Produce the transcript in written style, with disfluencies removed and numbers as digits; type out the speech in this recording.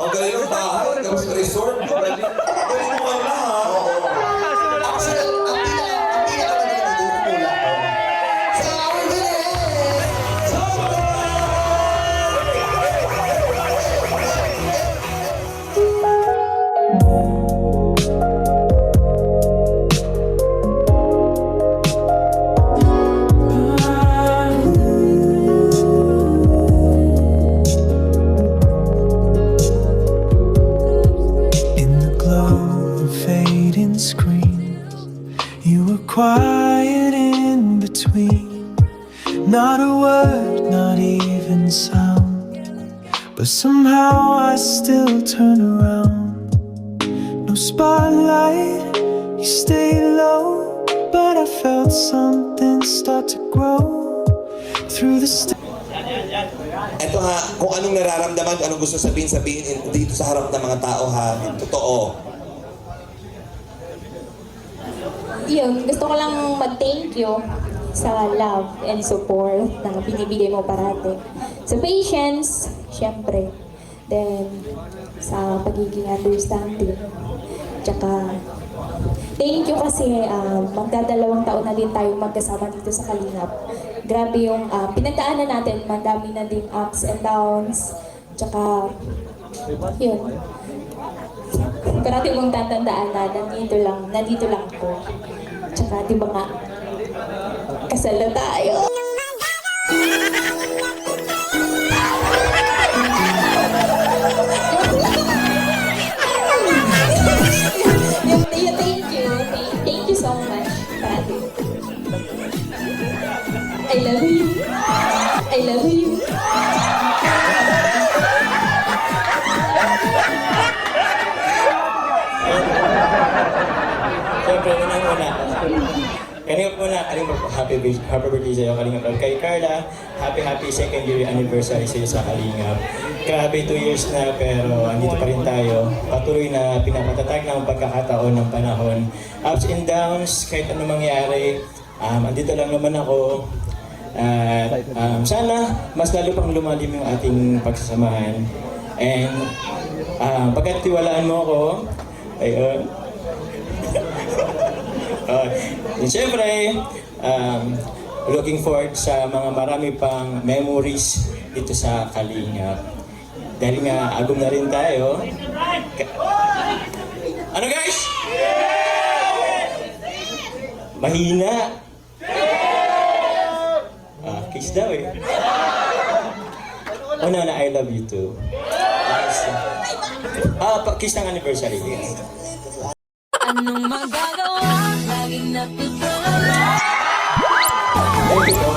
Ang galing ng bahay, tapos resort. Ang galing mo ka na, ha? Actually, ang pinaka nagugula ko. Sa awal quiet in between, not a word, not even sound, but somehow I still turn around. No spotlight, you stay low, but I felt something start to grow through the Ito ha, kung anong nararamdaman, anong gusto sabihin dito sa harap ng mga tao ha, totoo. Yun, gusto ko lang mag-thank you sa love and support na binibigay mo parati. Sa patience, syempre. Then, sa pagiging understanding. Tsaka, thank you kasi magdadalawang taon na din tayo magkasama dito sa Kalingap. Grabe yung pinagdaanan natin, madami na din ups and downs. Tsaka, yun. Parati mong tatandaan na nandito lang po. Tsaka di ba nga, kasal na tayo. Thank you so much. Parati. I love you. I love you. Siyempre, unang-una, happy birthday sa'yo, Kalingap. Kay Carla, happy second year anniversary sa'yo sa Kalingap. Grabe, 2 years na, pero andito pa rin tayo. Patuloy na pinapatatag ng pagkakataon ng panahon. Ups and downs, kahit ano mangyari, andito lang naman ako. Sana, mas lalo pang lumalim yung ating pagsasamahan. And, pagkatiwalaan mo ako, ayun, siyempre, looking forward sa mga marami pang memories dito sa Kalingap. Dahil nga, agum na rin tayo. Ano guys? Mahina. Kiss daw eh. Oh na, I love you too. Kiss ng anniversary din. Anong magagawa? Laging napipala. Thank you.